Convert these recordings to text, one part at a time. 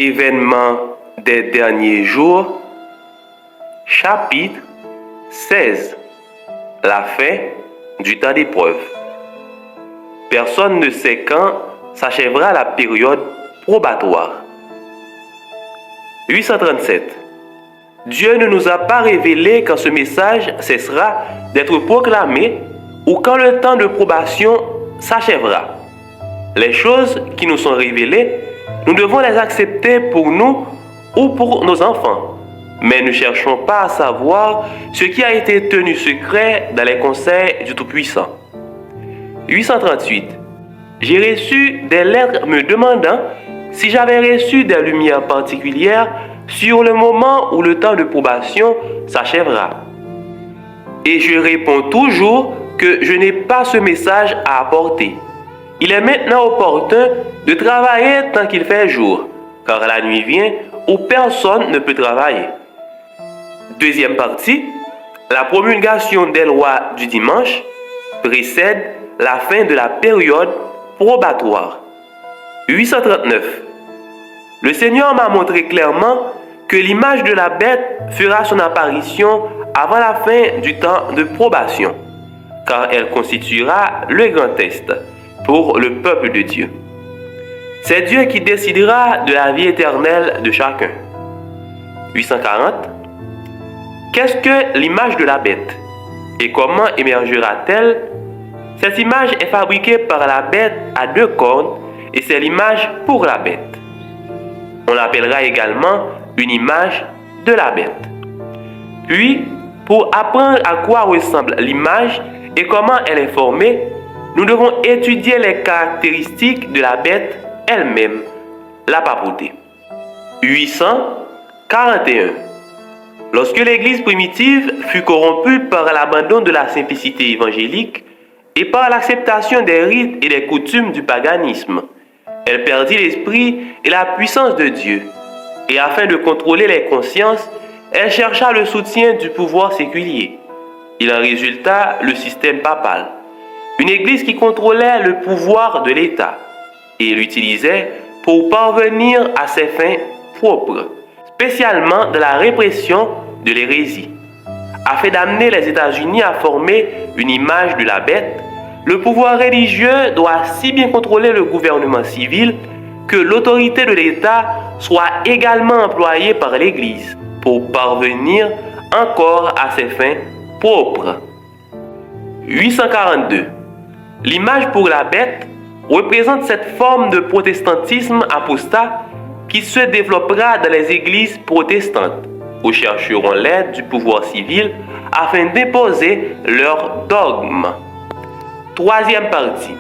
Événements des derniers jours, chapitre 16. La fin du temps d'épreuve. Personne ne sait quand s'achèvera la période probatoire. 837. Dieu ne nous a pas révélé quand ce message cessera d'être proclamé ou quand le temps de probation s'achèvera. Les choses qui nous sont révélées, nous devons les accepter pour nous ou pour nos enfants. Mais ne cherchons pas à savoir ce qui a été tenu secret dans les conseils du Tout-Puissant. 838. J'ai reçu des lettres me demandant si j'avais reçu des lumières particulières sur le moment où le temps de probation s'achèvera. Et je réponds toujours que je n'ai pas ce message à apporter. Il est maintenant opportun de travailler tant qu'il fait jour, car la nuit vient où personne ne peut travailler. Deuxième partie, la promulgation des lois du dimanche précède la fin de la période probatoire. 839. Le Seigneur m'a montré clairement que l'image de la bête fera son apparition avant la fin du temps de probation, car elle constituera le grand test pour le peuple de Dieu. C'est Dieu qui décidera de la vie éternelle de chacun. 840. Qu'est-ce que l'image de la bête? Et comment émergera-t-elle? Cette image est fabriquée par la bête à deux cornes et c'est l'image pour la bête. On l'appellera également une image de la bête. Puis, pour apprendre à quoi ressemble l'image et comment elle est formée, nous devons étudier les caractéristiques de la bête elle-même, la papauté. 841. Lorsque l'Église primitive fut corrompue par l'abandon de la simplicité évangélique et par l'acceptation des rites et des coutumes du paganisme, elle perdit l'esprit et la puissance de Dieu. Et afin de contrôler les consciences, elle chercha le soutien du pouvoir séculier. Il en résulta le système papal, une église qui contrôlait le pouvoir de l'État et l'utilisait pour parvenir à ses fins propres, spécialement dans la répression de l'hérésie. Afin d'amener les États-Unis à former une image de la bête, le pouvoir religieux doit si bien contrôler le gouvernement civil que l'autorité de l'État soit également employée par l'Église pour parvenir encore à ses fins propres. 842. L'image pour la bête représente cette forme de protestantisme apostat qui se développera dans les églises protestantes, où chercheront l'aide du pouvoir civil afin d'imposer leurs dogmes. Troisième partie.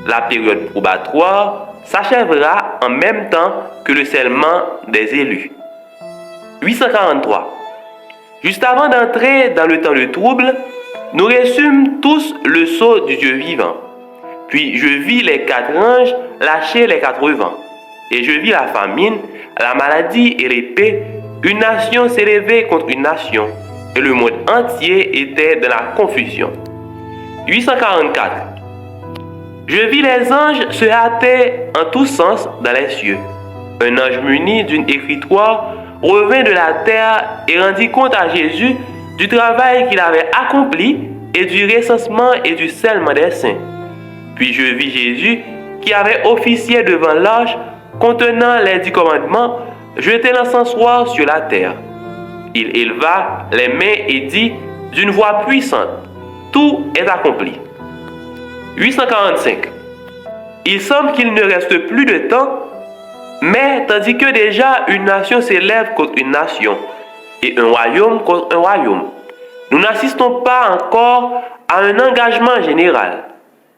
La période probatoire s'achèvera en même temps que le scellement des élus. 843. Juste avant d'entrer dans le temps de trouble, nous reçûmes tous le sceau du Dieu vivant. Puis je vis les quatre anges lâcher les quatre vents. Et je vis la famine, la maladie et l'épée, une nation s'élever contre une nation. Et le monde entier était dans la confusion. 844. Je vis les anges se hâter en tous sens dans les cieux. Un ange muni d'une écritoire revint de la terre et rendit compte à Jésus du travail qu'il avait accompli et du recensement et du scellement des saints. Puis je vis Jésus qui avait officié devant l'arche contenant les 10 commandements, jeter l'encensoir sur la terre. Il éleva les mains et dit d'une voix puissante, tout est accompli. 845. Il semble qu'il ne reste plus de temps, mais tandis que déjà une nation s'élève contre une nation et un royaume contre un royaume, nous n'assistons pas encore à un engagement général.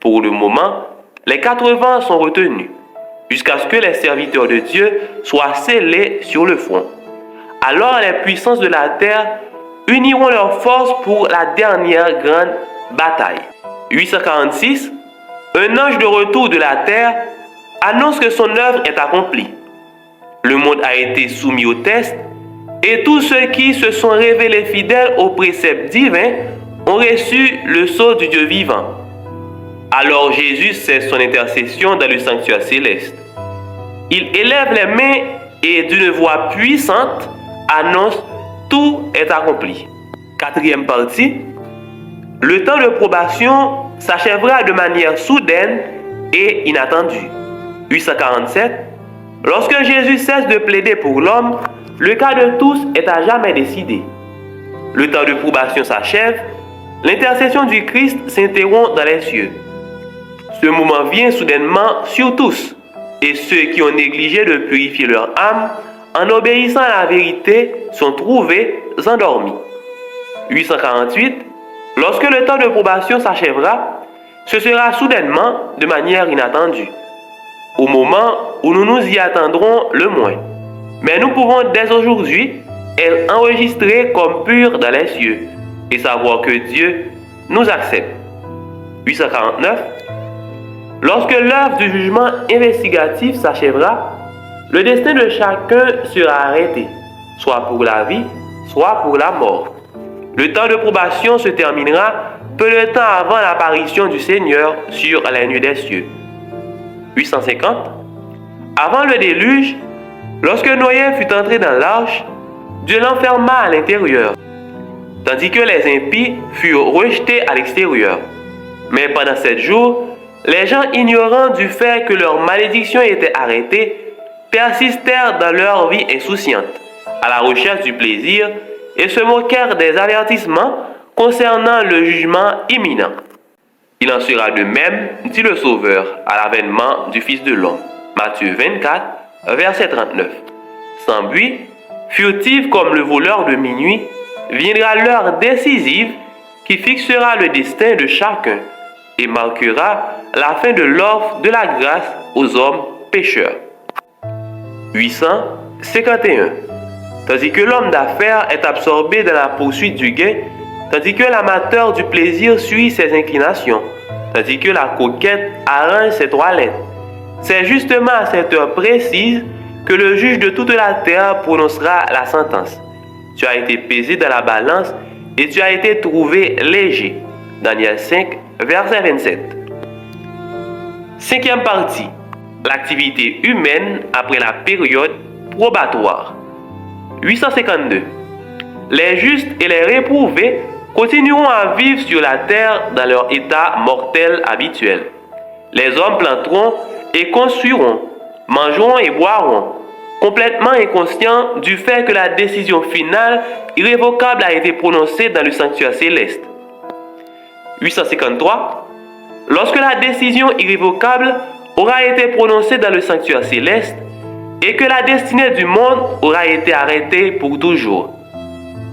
Pour le moment, les 4 vents sont retenus, jusqu'à ce que les serviteurs de Dieu soient scellés sur le front. Alors les puissances de la terre uniront leurs forces pour la dernière grande bataille. 846. Un ange de retour de la terre annonce que son œuvre est accomplie. Le monde a été soumis au test et tous ceux qui se sont révélés fidèles aux préceptes divins ont reçu le sceau du Dieu vivant. Alors Jésus cesse son intercession dans le sanctuaire céleste. Il élève les mains et d'une voix puissante annonce « Tout est accompli ». Quatrième partie, le temps de probation s'achèvera de manière soudaine et inattendue. 847, lorsque Jésus cesse de plaider pour l'homme, le cas de tous est à jamais décidé. Le temps de probation s'achève, l'intercession du Christ s'interrompt dans les cieux. Ce moment vient soudainement sur tous, et ceux qui ont négligé de purifier leur âme en obéissant à la vérité sont trouvés endormis. 848, lorsque le temps de probation s'achèvera, ce sera soudainement de manière inattendue, au moment où nous nous y attendrons le moins. Mais nous pouvons dès aujourd'hui être enregistrés comme purs dans les cieux et savoir que Dieu nous accepte. 849, lorsque l'œuvre du jugement investigatif s'achèvera, le destin de chacun sera arrêté, soit pour la vie, soit pour la mort. Le temps de probation se terminera peu de temps avant l'apparition du Seigneur sur les nuées des cieux. 850. Avant le déluge, lorsque Noé fut entré dans l'arche, Dieu l'enferma à l'intérieur, tandis que les impies furent rejetés à l'extérieur. Mais pendant 7 jours, les gens ignorants du fait que leur malédiction était arrêtée, persistèrent dans leur vie insouciante, à la recherche du plaisir, et se moquèrent des avertissements concernant le jugement imminent. Il en sera de même, dit le Sauveur, à l'avènement du Fils de l'homme. Matthieu 24, verset 39. Sans but, furtif comme le voleur de minuit, viendra l'heure décisive qui fixera le destin de chacun et marquera la fin de l'offre de la grâce aux hommes pécheurs. 851. Tandis que l'homme d'affaires est absorbé dans la poursuite du gain, tandis que l'amateur du plaisir suit ses inclinations, tandis que la coquette arrange ses toilettes. C'est justement à cette heure précise que le juge de toute la terre prononcera la sentence. Tu as été pesé dans la balance et tu as été trouvé léger. Daniel 5, verset 27. Cinquième partie. L'activité humaine après la période probatoire. 852. Les justes et les réprouvés continueront à vivre sur la terre dans leur état mortel habituel. Les hommes planteront et construiront, mangeront et boiront, complètement inconscients du fait que la décision finale irrévocable a été prononcée dans le sanctuaire céleste. 853. Lorsque la décision irrévocable aura été prononcée dans le sanctuaire céleste et que la destinée du monde aura été arrêtée pour toujours,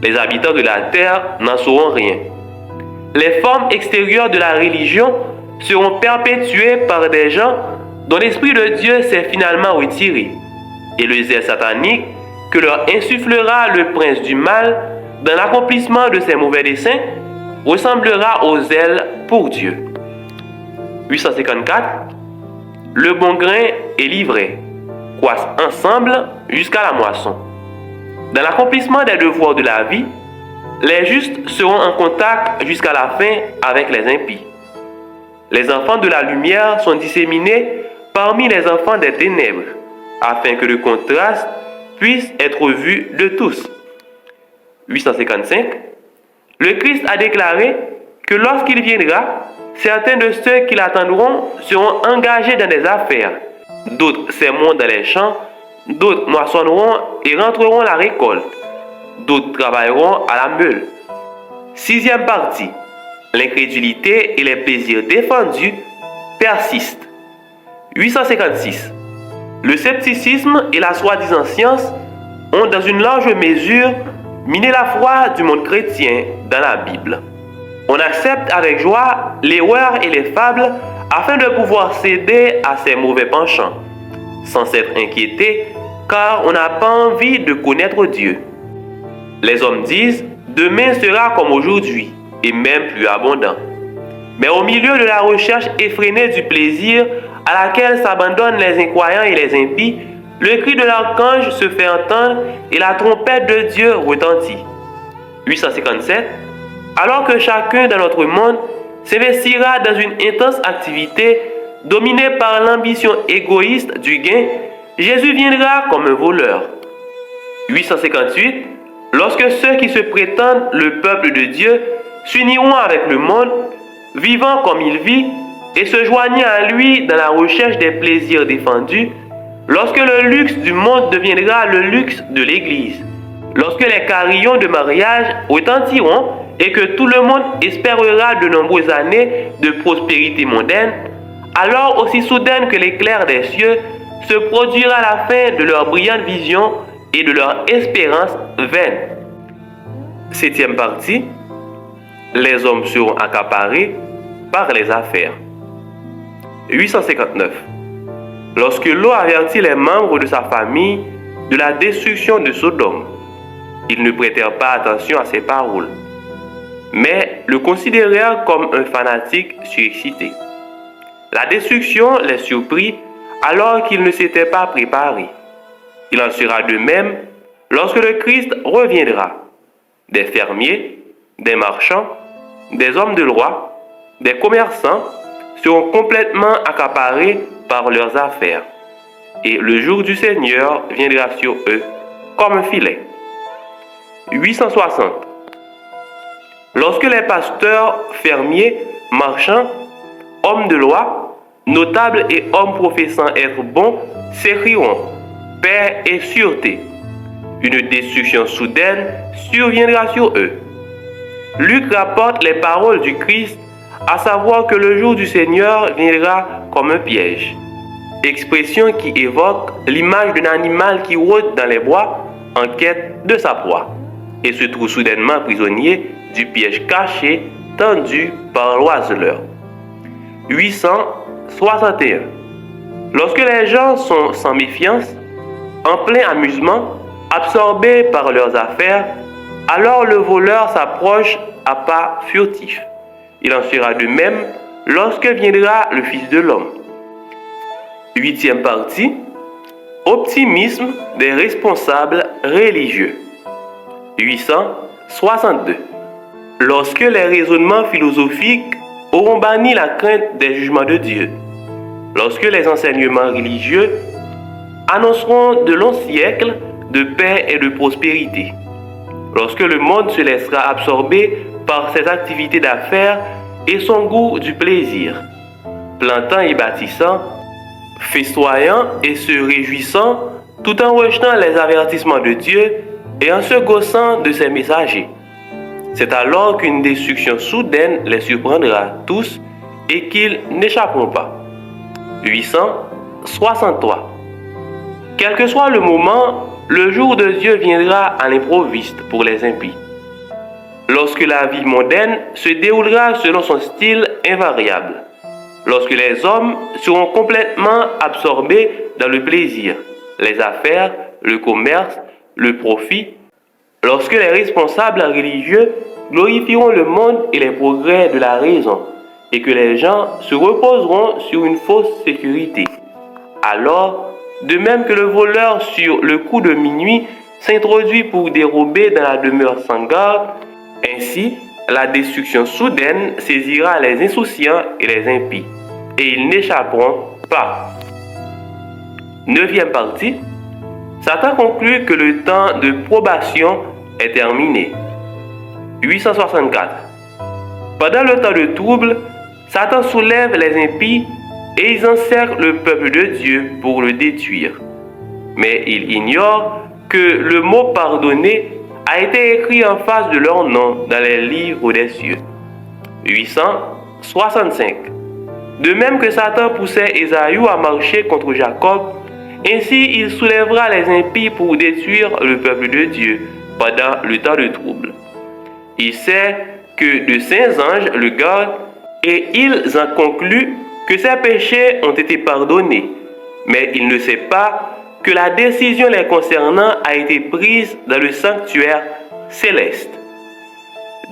les habitants de la terre n'en sauront rien. Les formes extérieures de la religion seront perpétuées par des gens dont l'Esprit de Dieu s'est finalement retiré, et le zèle satanique que leur insufflera le prince du mal dans l'accomplissement de ses mauvais desseins ressemblera au zèle pour Dieu. 854. Le bon grain et l'ivraie croissent ensemble jusqu'à la moisson. Dans l'accomplissement des devoirs de la vie, les justes seront en contact jusqu'à la fin avec les impies. Les enfants de la lumière sont disséminés parmi les enfants des ténèbres, afin que le contraste puisse être vu de tous. 855. Le Christ a déclaré que lorsqu'il viendra, certains de ceux qui l'attendront seront engagés dans des affaires, d'autres sèmeront dans les champs, d'autres moissonneront et rentreront à la récolte, d'autres travailleront à la meule. Sixième partie. L'incrédulité et les plaisirs défendus persistent. 856. Le scepticisme et la soi-disant science ont dans une large mesure miné la foi du monde chrétien dans la Bible. On accepte avec joie l'erreur et les fables afin de pouvoir céder à ses mauvais penchants, sans s'être inquiété, car on n'a pas envie de connaître Dieu. Les hommes disent « Demain sera comme aujourd'hui, et même plus abondant ». Mais au milieu de la recherche effrénée du plaisir à laquelle s'abandonnent les incroyants et les impies, le cri de l'archange se fait entendre et la trompette de Dieu retentit. 857. Alors que chacun dans notre monde s'investira dans une intense activité dominée par l'ambition égoïste du gain, Jésus viendra comme un voleur. 858. Lorsque ceux qui se prétendent le peuple de Dieu s'uniront avec le monde, vivant comme il vit, et se joignant à lui dans la recherche des plaisirs défendus, lorsque le luxe du monde deviendra le luxe de l'Église, lorsque les carillons de mariage retentiront et que tout le monde espérera de nombreuses années de prospérité mondaine, alors aussi soudaine que l'éclair des cieux se produira la fin de leur brillante vision et de leur espérance vaine. 7e partie. Les hommes seront accaparés par les affaires. 859. Lorsque Lot avertit les membres de sa famille de la destruction de Sodome, ils ne prêtèrent pas attention à ses paroles, mais le considérèrent comme un fanatique surexcité. La destruction les surprit alors qu'ils ne s'étaient pas préparés. Il en sera de même lorsque le Christ reviendra. Des fermiers, des marchands, des hommes de loi, des commerçants seront complètement accaparés par leurs affaires. Et le jour du Seigneur viendra sur eux comme un filet. 860. Lorsque les pasteurs, fermiers, marchands, hommes de loi, notables et hommes professant être bons s'écrieront « paix et sûreté », une destruction soudaine surviendra sur eux. Luc rapporte les paroles du Christ, à savoir que le jour du Seigneur viendra comme un piège. Expression qui évoque l'image d'un animal qui rôde dans les bois en quête de sa proie et se trouve soudainement prisonnier du piège caché tendu par l'oiseleur. 861. Lorsque les gens sont sans méfiance, en plein amusement, absorbés par leurs affaires, alors le voleur s'approche à pas furtifs. Il en sera de même lorsque viendra le Fils de l'homme. 8e partie. Optimisme des responsables religieux. 862. Lorsque les raisonnements philosophiques auront banni la crainte des jugements de Dieu, lorsque les enseignements religieux annonceront de longs siècles de paix et de prospérité, lorsque le monde se laissera absorber par ses activités d'affaires et son goût du plaisir, plantant et bâtissant, festoyant et se réjouissant, tout en rejetant les avertissements de Dieu et en se gaussant de ses messagers. C'est alors qu'une destruction soudaine les surprendra tous et qu'ils n'échapperont pas. 863. Quel que soit le moment, le jour de Dieu viendra à l'improviste pour les impies. Lorsque la vie mondaine se déroulera selon son style invariable, lorsque les hommes seront complètement absorbés dans le plaisir, les affaires, le commerce, le profit, lorsque les responsables religieux glorifieront le monde et les progrès de la raison, et que les gens se reposeront sur une fausse sécurité, alors, de même que le voleur sur le coup de minuit s'introduit pour dérober dans la demeure sans garde, ainsi la destruction soudaine saisira les insouciants et les impies, et ils n'échapperont pas. 9e partie. Satan conclut que le temps de probation est terminé. 864. Pendant le temps de trouble, Satan soulève les impies et ils encerclent le peuple de Dieu pour le détruire. Mais ils ignorent que le mot pardonné a été écrit en face de leur nom dans les livres des cieux. 865. De même que Satan poussait Ésaü à marcher contre Jacob, ainsi il soulèvera les impies pour détruire le peuple de Dieu pendant le temps de trouble. Il sait que de saints anges le gardent et ils en concluent que ses péchés ont été pardonnés, mais il ne sait pas que la décision les concernant a été prise dans le sanctuaire céleste.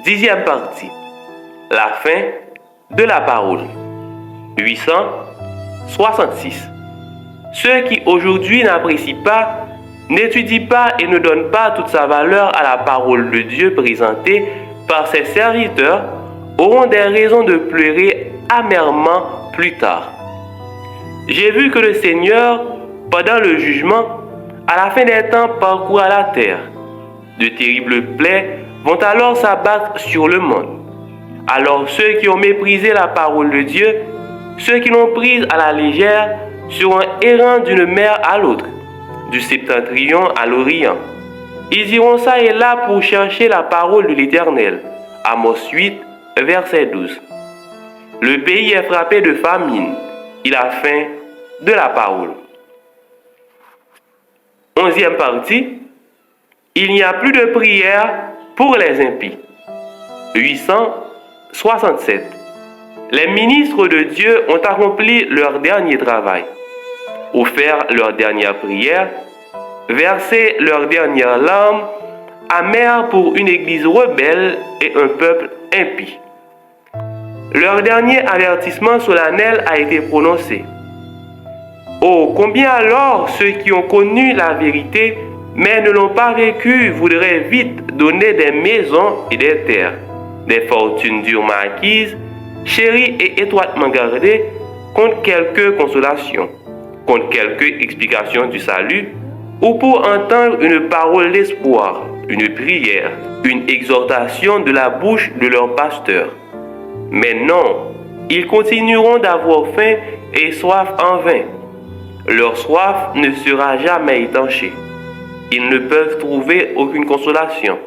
10e partie. La fin de la parole. 866. Ceux qui aujourd'hui n'apprécient pas, n'étudient pas et ne donnent pas toute sa valeur à la parole de Dieu présentée par ses serviteurs auront des raisons de pleurer amèrement plus tard. J'ai vu que le Seigneur pendant le jugement, à la fin des temps, parcourra la terre. De terribles plaies vont alors s'abattre sur le monde. Alors ceux qui ont méprisé la parole de Dieu, ceux qui l'ont prise à la légère, seront errants d'une mer à l'autre, du septentrion à l'orient. Ils iront ça et là pour chercher la parole de l'Éternel. Amos 8, verset 12. Le pays est frappé de famine. Il a faim de la parole. 11e partie. Il n'y a plus de prière pour les impies. 867. Les ministres de Dieu ont accompli leur dernier travail, offert leur dernière prière, versé leur dernière larme, amère pour une église rebelle et un peuple impie. Leur dernier avertissement solennel a été prononcé. Oh, combien alors ceux qui ont connu la vérité mais ne l'ont pas vécu voudraient vite donner des maisons et des terres, des fortunes durement acquises, chéries et étroitement gardées, contre quelque consolation, contre quelque explication du salut, ou pour entendre une parole d'espoir, une prière, une exhortation de la bouche de leur pasteur. Mais non, ils continueront d'avoir faim et soif en vain. Leur soif ne sera jamais étanchée. Ils ne peuvent trouver aucune consolation.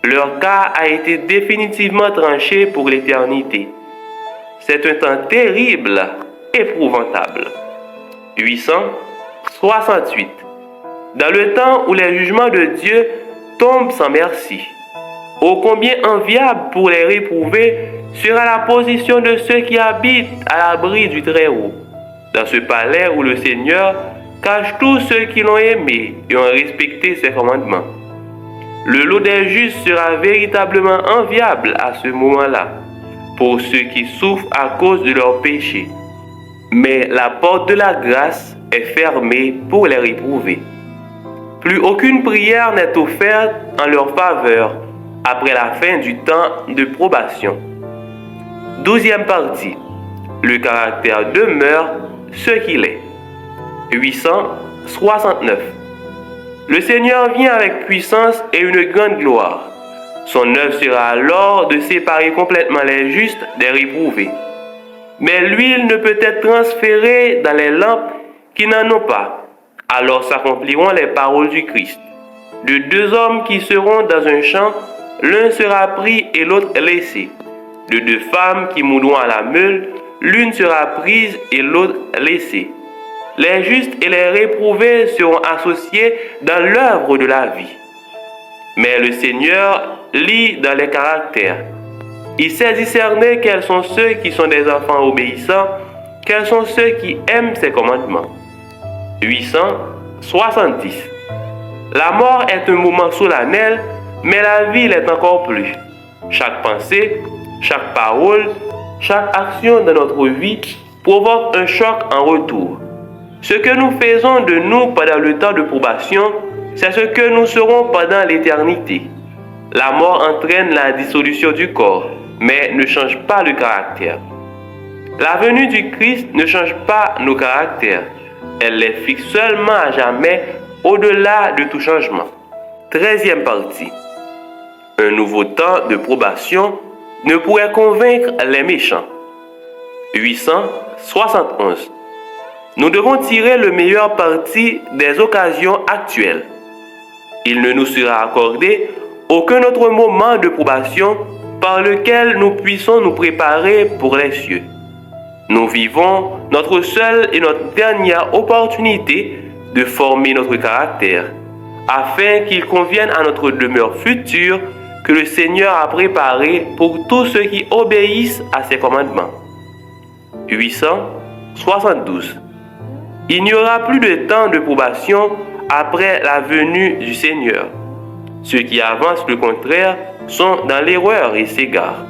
Leur cas a été définitivement tranché pour l'éternité. C'est un temps terrible, épouvantable. 868. Dans le temps où les jugements de Dieu tombent sans merci, ô combien enviable pour les réprouvés sera la position de ceux qui habitent à l'abri du Très-Haut, dans ce palais où le Seigneur cache tous ceux qui l'ont aimé et ont respecté ses commandements. Le lot des justes sera véritablement enviable à ce moment-là, pour ceux qui souffrent à cause de leurs péchés. Mais la porte de la grâce est fermée pour les réprouvés. Plus aucune prière n'est offerte en leur faveur après la fin du temps de probation. 12e partie. Le caractère demeure ce qu'il est. 869. Le Seigneur vient avec puissance et une grande gloire. Son œuvre sera alors de séparer complètement les justes des réprouvés. Mais l'huile ne peut être transférée dans les lampes qui n'en ont pas. Alors s'accompliront les paroles du Christ. De deux hommes qui seront dans un champ, l'un sera pris et l'autre laissé. De deux femmes qui moudront à la meule, l'une sera prise et l'autre laissée. Les justes et les réprouvés seront associés dans l'œuvre de la vie. Mais le Seigneur lit dans les caractères. Il sait discerner quels sont ceux qui sont des enfants obéissants, quels sont ceux qui aiment ses commandements. 870. La mort est un moment solennel, mais la vie l'est encore plus. Chaque pensée, chaque parole, chaque action de notre vie provoque un choc en retour. Ce que nous faisons de nous pendant le temps de probation, c'est ce que nous serons pendant l'éternité. La mort entraîne la dissolution du corps, mais ne change pas le caractère. La venue du Christ ne change pas nos caractères. Elle les fixe seulement à jamais, au-delà de tout changement. 13e partie. Un nouveau temps de probation ne pourrait convaincre les méchants. 871. Nous devons tirer le meilleur parti des occasions actuelles. Il ne nous sera accordé aucun autre moment de probation par lequel nous puissions nous préparer pour les cieux. Nous vivons notre seule et notre dernière opportunité de former notre caractère, afin qu'il convienne à notre demeure future que le Seigneur a préparée pour tous ceux qui obéissent à ses commandements. 872. Il n'y aura plus de temps de probation après la venue du Seigneur. Ceux qui avancent le contraire sont dans l'erreur et s'égarent.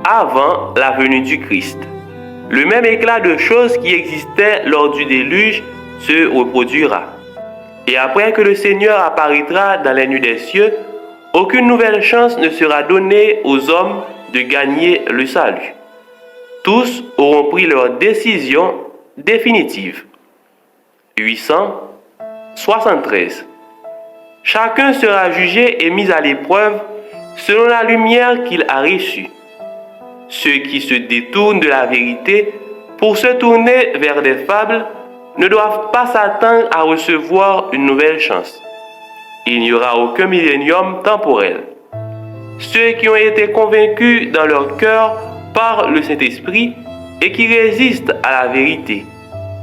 Avant la venue du Christ, le même éclat de choses qui existait lors du déluge se reproduira. Et après que le Seigneur apparaîtra dans les nuées des cieux, aucune nouvelle chance ne sera donnée aux hommes de gagner le salut. Tous auront pris leur décision définitive. 873. Chacun sera jugé et mis à l'épreuve selon la lumière qu'il a reçue. Ceux qui se détournent de la vérité pour se tourner vers des fables ne doivent pas s'attendre à recevoir une nouvelle chance. Il n'y aura aucun millénium temporel. Ceux qui ont été convaincus dans leur cœur par le Saint-Esprit et qui résistent à la vérité,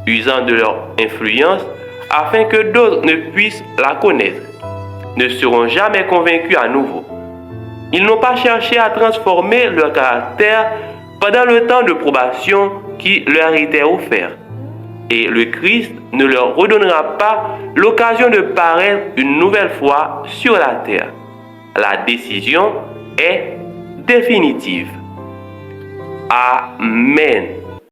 usant de leur influence afin que d'autres ne puissent la connaître, ne seront jamais convaincus à nouveau. Ils n'ont pas cherché à transformer leur caractère pendant le temps de probation qui leur était offert. Et le Christ ne leur redonnera pas l'occasion de paraître une nouvelle fois sur la terre. La décision est définitive. Amen.